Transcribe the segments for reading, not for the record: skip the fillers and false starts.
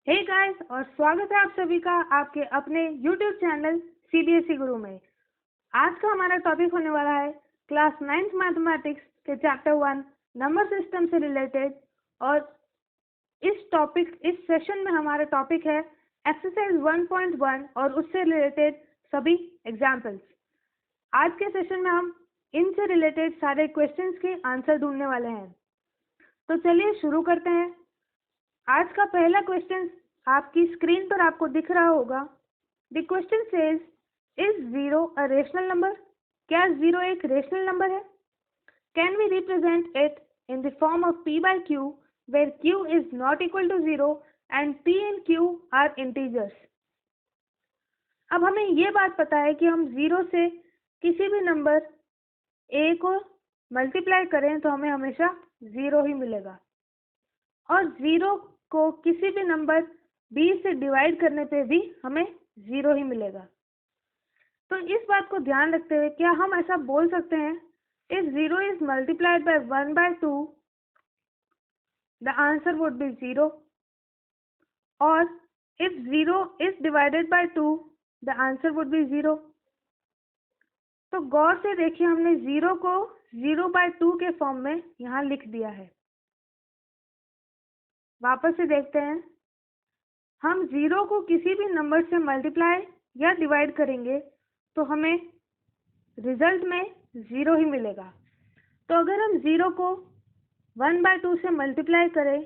Hey guys और स्वागत है आप सभी का आपके अपने YouTube चैनल CBSE गुरु में। आज का हमारा टॉपिक होने वाला है क्लास 9th मैथमेटिक्स के चैप्टर 1 नंबर सिस्टम से रिलेटेड। और इस सेशन में हमारा टॉपिक है एक्सरसाइज 1.1 और उससे रिलेटेड सभी एग्जाम्पल्स। आज के सेशन में हम इनसे रिलेटेड सारे क्वेश्चंस के आंसर ढूंढने वाले हैं। तो चलिए शुरू करते हैं। आज का पहला क्वेश्चन आपकी स्क्रीन पर आपको दिख रहा होगा। The question says is 0 a rational number? क्या 0 एक रेशनल नंबर है? Can we represent it in the form of p by q where q is not equal to 0 and p and q are integers? अब हमें ये बात पता है कि हम 0 से किसी भी नंबर a को मल्टीप्लाई करें तो हमें हमेशा 0 ही मिलेगा, और 0 को किसी भी नंबर b से डिवाइड करने पे भी हमें 0 ही मिलेगा। तो इस बात को ध्यान रखते हुए क्या हम ऐसा बोल सकते हैं, if 0 is multiplied by 1 by 2 the answer would be 0, और if 0 is divided by 2 the answer would be 0। तो गौर से देखिए, हमने 0 को 0 by 2 के फॉर्म में यहाँ लिख दिया है। वापस से देखते हैं, हम 0 को किसी भी नंबर से मल्टीप्लाई या डिवाइड करेंगे तो हमें रिजल्ट में 0 ही मिलेगा। तो अगर हम 0 को 1 by 2 से मल्टीप्लाई करें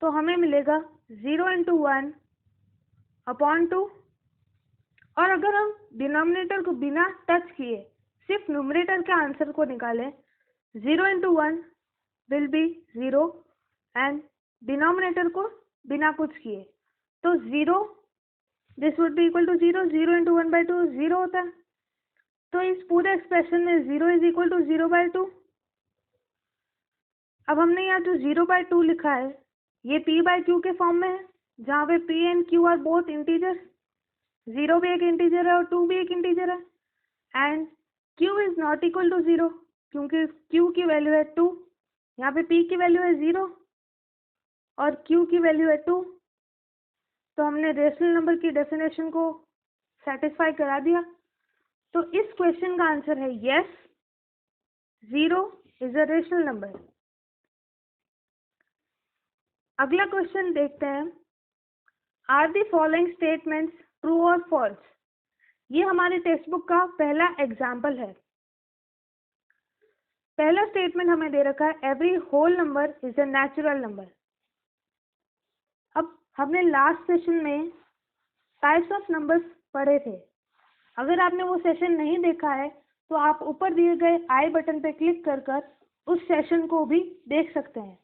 तो हमें मिलेगा 0 into 1 upon 2, और अगर हम डिनोमिनेटर को बिना टच किए सिर्फ न्यूमरेटर के आंसर को निकालें, 0 into 1 will be 0 and denominator को बिना कुछ किए तो 0, this would be equal to 0, 0 into 1 by 2 0 होता है। तो इस पूरे एक्सप्रेशन में 0 इज इक्वल टू 0 by 2। अब हमने यहाँ जो 0 by 2 लिखा है ये p by q के फॉर्म में है, जहाँ पे p and q are both integer. 0 भी एक इंटीजर है और 2 भी एक इंटीजर है, and q is not equal to 0 क्योंकि q की वैल्यू है 2, यहाँ पे p की वैल्यू है 0 और q की वैल्यू है 2। तो हमने रेशनल नंबर की डेफिनेशन को सेटिस्फाई करा दिया। तो इस क्वेश्चन का आंसर है yes, 0 is a rational number. अगला क्वेश्चन देखते हैं, are the following statements true और फॉल्स? ये हमारे टेक्स्ट बुक का पहला एग्जाम्पल है। पहला स्टेटमेंट हमें दे रखा है every whole number is a natural number. अब हमने लास्ट सेशन में टाइप्स ऑफ नंबर्स पढ़े थे। अगर आपने वो सेशन नहीं देखा है तो आप ऊपर दिए गए आई बटन पे क्लिक कर उस सेशन को भी देख सकते हैं।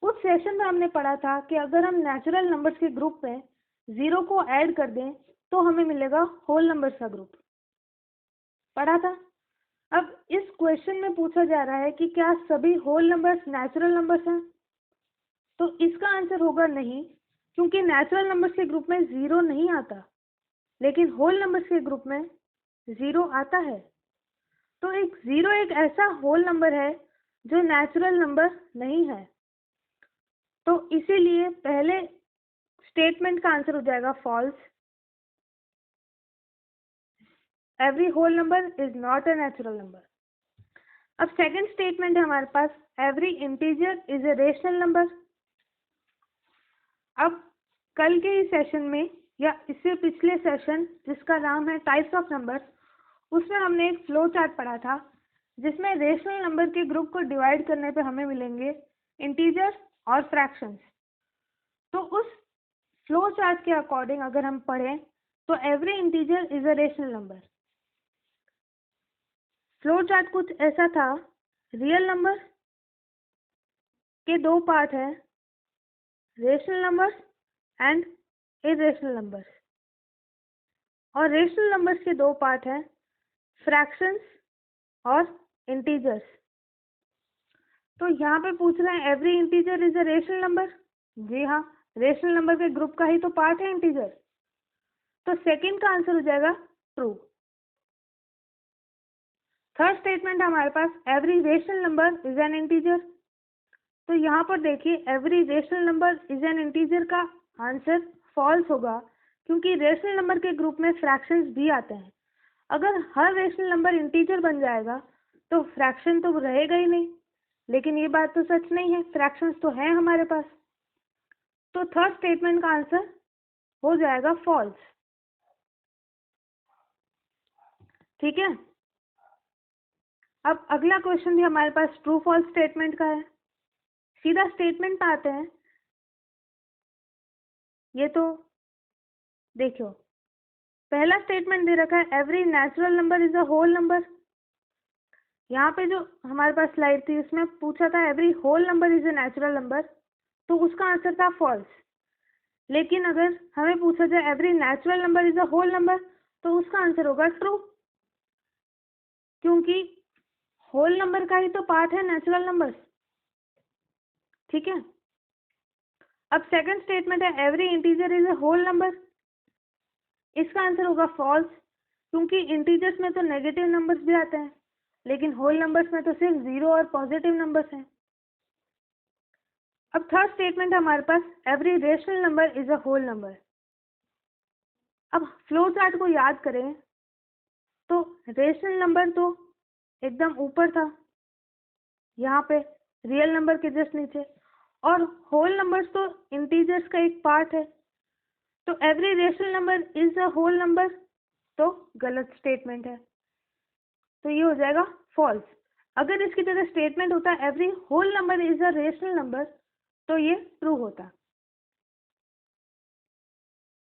उस सेशन में हमने पढ़ा था कि अगर हम नेचुरल नंबर्स के ग्रुप में 0 को ऐड कर दें तो हमें मिलेगा होल नंबर्स का ग्रुप, पढ़ा था। अब इस क्वेश्चन में पूछा जा रहा है कि क्या सभी होल नंबर्स नेचुरल नंबर्स हैं? तो इसका आंसर होगा नहीं, क्योंकि नेचुरल नंबर्स के ग्रुप में 0 नहीं आता, लेकिन होल नंबर्स के ग्रुप में 0 आता है। तो 0 एक ऐसा होल नंबर है जो नेचुरल नंबर नहीं है। तो इसीलिए पहले स्टेटमेंट का आंसर हो जाएगा false, every whole number is not a natural number. अब सेकंड स्टेटमेंट है हमारे पास, every integer is a rational number. अब कल के ही सेशन में या इससे पिछले सेशन जिसका नाम है टाइप्स ऑफ नंबर, उसमें हमने एक फ्लो चार्ट पढ़ा था जिसमें रेशनल नंबर के ग्रुप को डिवाइड करने पे हमें मिलेंगे इंटीजर्स और फ्रैक्शंस। तो उस फ्लो चार्ट के अकॉर्डिंग अगर हम पढ़ें तो every integer is a rational number. Flow chart कुछ ऐसा था, रियल नंबर के दो पार्ट हैं, rational numbers and irrational numbers, और रेशनल नंबर्स के दो पार्ट हैं, फ्रैक्शंस और इंटीजर्स। तो यहाँ पे पूछ रहे हैं every integer is a rational number. जी हाँ, रेशनल नंबर के ग्रुप का ही तो पार्ट है इंटीजर। तो सेकंड का आंसर हो जाएगा ट्रू। थर्ड स्टेटमेंट हमारे पास every rational number is an integer. तो यहाँ पर देखिए every rational number is an integer का आंसर फॉल्स होगा, क्योंकि रेशनल नंबर के ग्रुप में फ्रैक्शंस भी आते हैं। अगर हर रेशनल नंबर इंटीजर बन जाएगा तो फ्रैक्शन तो रहेगा ही नहीं, लेकिन ये बात तो सच नहीं है, फ्रैक्शंस तो हैं हमारे पास। तो थर्ड स्टेटमेंट का आंसर हो जाएगा फॉल्स। ठीक है, अब अगला क्वेश्चन भी हमारे पास ट्रू फॉल्स स्टेटमेंट का है। सीधा स्टेटमेंट पे आते हैं। ये तो देखो, पहला स्टेटमेंट दे रखा है every natural number is a whole number. यहाँ पे जो हमारे पास स्लाइड थी उसमें पूछा था every whole number is a natural number, तो उसका आंसर था फॉल्स। लेकिन अगर हमें पूछा जाए every natural number is a whole number, तो उसका आंसर होगा ट्रू, क्योंकि होल नंबर का ही तो पार्ट है नेचुरल नंबर्स। ठीक है, अब सेकंड स्टेटमेंट है every integer is a whole number. इसका आंसर होगा फॉल्स, क्योंकि इंटीजर्स में तो नेगेटिव नंबर्स भी आते हैं, लेकिन होल नंबर्स में तो सिर्फ जीरो और पॉजिटिव नंबर्स हैं। अब थर्ड स्टेटमेंट हमारे पास every rational number is a whole number. अब फ्लो चार्ट को याद करें तो रेशनल नंबर तो एकदम ऊपर था, यहाँ पे रियल नंबर के जस्ट नीचे, और होल नंबर्स तो इंटीजर्स का एक पार्ट है। तो every rational number is a whole number तो गलत स्टेटमेंट है, तो ये हो जाएगा फॉल्स। अगर इसकी जगह स्टेटमेंट होता every whole number is a rational number, तो ये ट्रू होता।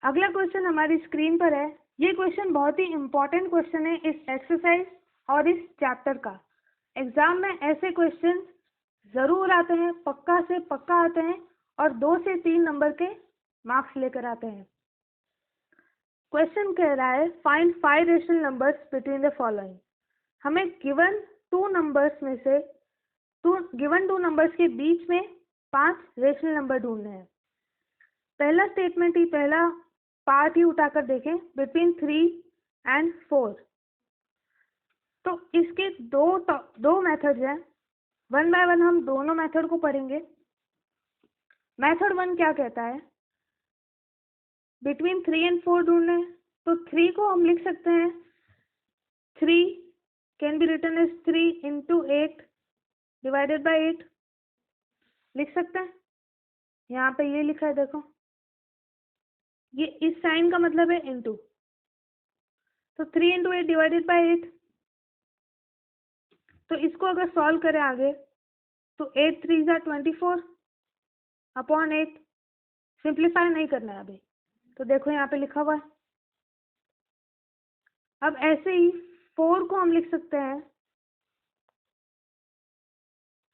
अगला क्वेश्चन हमारी स्क्रीन पर है। ये क्वेश्चन बहुत ही इंपॉर्टेंट क्वेश्चन है इस एक्सरसाइज और इस चैप्टर का। एग्जाम में ऐसे क्वेश्चन जरूर आते हैं, पक्का से पक्का आते हैं, और 2 से 3 नंबर के मार्क्स लेकर आते हैं। क्वेश्चन कह रहा है find 5 rational numbers between the following. हमें गिवन टू नंबर्स के बीच में 5 रेशनल नंबर ढूंढने हैं। पहला स्टेटमेंट ही, पहला पार्ट ही उठाकर देखें, बिटवीन 3 and 4। तो इसके दो मेथड्स हैं। वन बाय वन हम दोनों मेथड को पढ़ेंगे। मेथड 1 क्या कहता है, बिटवीन 3 and 4 ढूंढना है। तो 3 को हम लिख सकते हैं, 3 can be written as 3 into 8 divided by 8 लिख सकते हैं। यहाँ पे ये लिखा है, देखो, ये इस साइन का मतलब है इनटू, तो 3 into 8 डिवाइडेड बाय 8। तो इसको अगर सॉल्व करें आगे, तो 8 3 जा 24 अपॉन 8। सिंप्लीफाई नहीं करना है अभी, तो देखो यहाँ पे लिखा हुआ है। अब ऐसे ही 4 को हम लिख सकते हैं,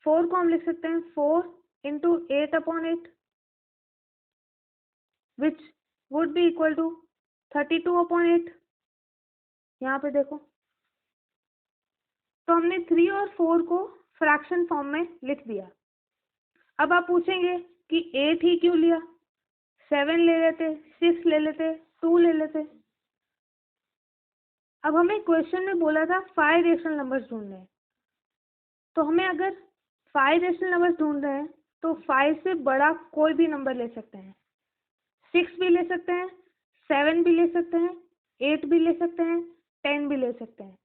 4 into 8 upon 8 which would be equal to 32 upon 8। यहाँ पे देखो, तो हमने 3 और 4 को फ्रैक्शन फॉर्म में लिख दिया। अब आप पूछेंगे कि 8 ही क्यों लिया, 7 ले लेते, 6 ले लेते, 2 ले लेते। अब हमें क्वेश्चन में बोला था 5 रेशनल नंबर्स ढूंढने हैं, तो हमें अगर 5 रेशनल नंबर्स ढूंढ रहे हैं तो 5 से बड़ा कोई भी नंबर ले सकते हैं। 6 भी ले सकते हैं, 7 भी ले सकते हैं, 8 भी ले सकते हैं, 10 भी ले सकते हैं।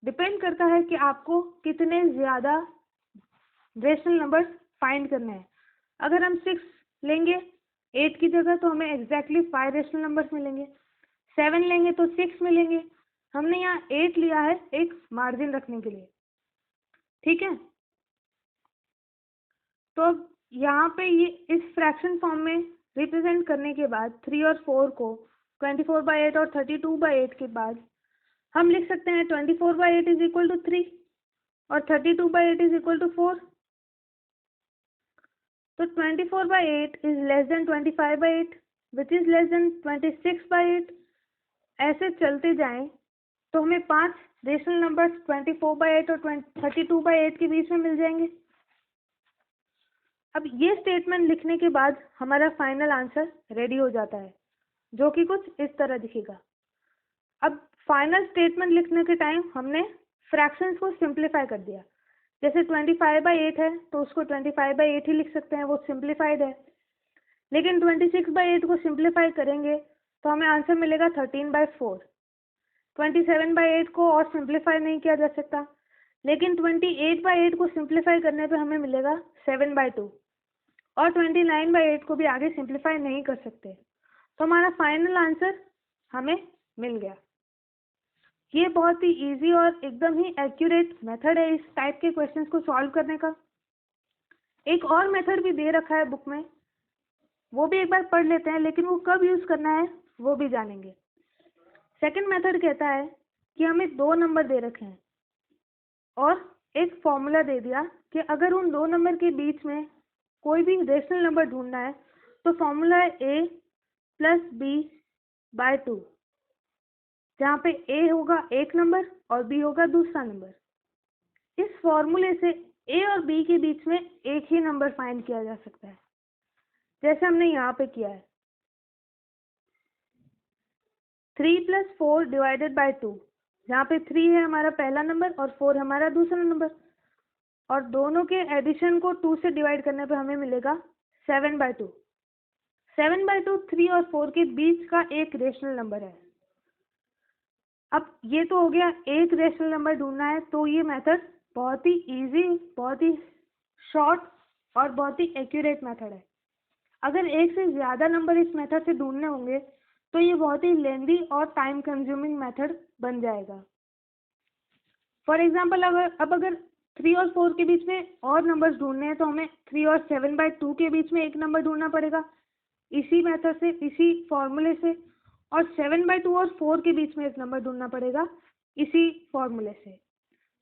डिपेंड करता है कि आपको कितने ज़्यादा रेशनल नंबर्स फाइंड करने हैं। अगर हम 6 लेंगे 8 की जगह, तो हमें एग्जैक्टली 5 रेशनल नंबर्स मिलेंगे। 7 लेंगे तो 6 मिलेंगे। हमने यहाँ 8 लिया है एक मार्जिन रखने के लिए। ठीक है, तो अब यहाँ पे ये इस फ्रैक्शन फॉर्म में रिप्रेजेंट करने के बाद 3 और 4 को 24/8 और 32/8 के बाद हम लिख सकते हैं 24/8 इज इक्वल टू 3 और 32/8 इज इक्वल टू 4। तो 24/8 is less than 25/8 which is less than 26/8। ऐसे चलते जाएं तो हमें 5 रेशनल नंबर्स 24/8 और 32/8 के बीच में मिल जाएंगे। अब ये स्टेटमेंट लिखने के बाद हमारा फाइनल आंसर रेडी हो जाता है, जो कि कुछ इस तरह दिखेगा। अब फाइनल स्टेटमेंट लिखने के टाइम हमने फ्रैक्शंस को सिंप्लीफाई कर दिया। जैसे 25/8 है तो उसको 25/8 ही लिख सकते हैं, वो सिंप्लीफाइड है। लेकिन 26/8 को सिंप्लीफाई करेंगे तो हमें आंसर मिलेगा 13/4। 27/8 को और सिंप्लीफाई नहीं किया जा सकता, लेकिन 28/8 को सिंप्लीफाई करने पे हमें मिलेगा 7/2 और 29/8 को भी आगे सिंप्लीफाई नहीं कर सकते, तो हमारा फाइनल आंसर हमें मिल गया। ये बहुत ही इजी और एकदम ही एक्यूरेट मेथड है इस टाइप के क्वेश्चंस को सॉल्व करने का। एक और मेथड भी दे रखा है बुक में, वो भी एक बार पढ़ लेते हैं, लेकिन वो कब यूज़ करना है वो भी जानेंगे। सेकंड मेथड कहता है कि हमें 2 नंबर दे रखे हैं और एक फॉर्मूला दे दिया कि अगर उन 2 नंबर के बीच में कोई भी रेशनल नंबर ढूंढना है तो फॉर्मूला है a + b/2, जहाँ पे a होगा एक नंबर और b होगा दूसरा नंबर। इस फॉर्मूले से a और b के बीच में एक ही नंबर फाइंड किया जा सकता है, जैसे हमने यहाँ पे किया है 3 + 4/2, जहाँ पे 3 है हमारा पहला नंबर और 4 हमारा दूसरा नंबर, और दोनों के एडिशन को 2 से डिवाइड करने पे हमें मिलेगा 7/2। 7/2 3 और 4 के बीच का एक रेशनल नंबर है। अब ये तो हो गया एक रेशनल नंबर ढूंढना है, तो ये मेथड बहुत ही इजी, बहुत ही शॉर्ट और बहुत ही एक्यूरेट मेथड है। अगर एक से ज़्यादा नंबर इस मेथड से ढूंढने होंगे तो ये बहुत ही लेंदी और टाइम कंज्यूमिंग मेथड बन जाएगा। फॉर एग्जाम्पल अगर 3 और 4 के बीच में और नंबर्स ढूंढने हैं तो हमें 3 और 7/2 के बीच में एक नंबर ढूंढना पड़ेगा इसी मेथड से, इसी फॉर्मूले से, और 7/2 और 4 के बीच में एक नंबर ढूंढना पड़ेगा इसी फॉर्मूले से।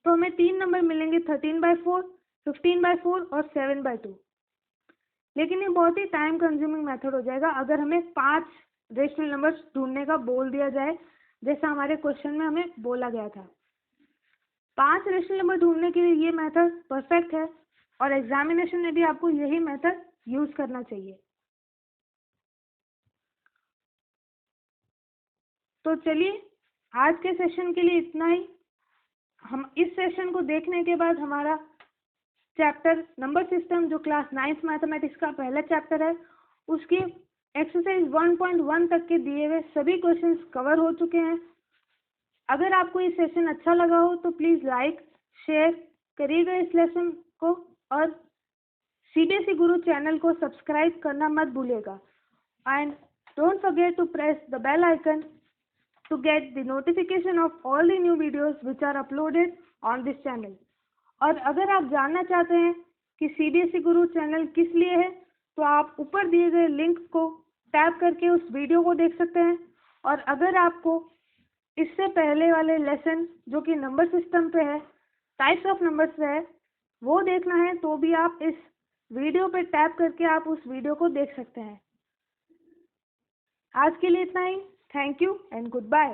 तो हमें 3 नंबर मिलेंगे 13/4, 15/4 और 7/2। लेकिन ये बहुत ही टाइम कंज्यूमिंग मेथड हो जाएगा अगर हमें 5 रेशनल नंबर्स ढूंढने का बोल दिया जाए, जैसा हमारे क्वेश्चन में हमें बोला गया था। 5 रेशनल नंबर ढूंढने के लिए ये मेथड परफेक्ट है और एग्जामिनेशन में भी आपको यही मेथड यूज करना चाहिए। तो चलिए, आज के सेशन के लिए इतना ही। हम इस सेशन को देखने के बाद हमारा चैप्टर नंबर सिस्टम, जो क्लास 9th मैथमेटिक्स का पहला चैप्टर है, उसकी एक्सरसाइज 1.1 तक के दिए हुए सभी क्वेश्चंस कवर हो चुके हैं। अगर आपको ये सेशन अच्छा लगा हो तो प्लीज़ लाइक शेयर करिएगा इस लेसन को, और CBSE गुरु चैनल को सब्सक्राइब करना मत भूलिएगा। And don't forget to press the bell icon to get the notification of all the new videos which are uploaded on this channel। और अगर आप जानना चाहते हैं कि CBSE गुरु चैनल किस लिए है, तो आप ऊपर दिए गए लिंक को टैप करके उस वीडियो को देख सकते हैं। और अगर आपको इससे पहले वाले लेसन जो कि नंबर सिस्टम पे है, टाइप्स ऑफ नंबर्स पे है, वो देखना है तो भी आप इस वीडियो पे टैप करके आप उस वीडियो को देख सकते हैं। आज के लिए इतना ही। Thank you and good bye.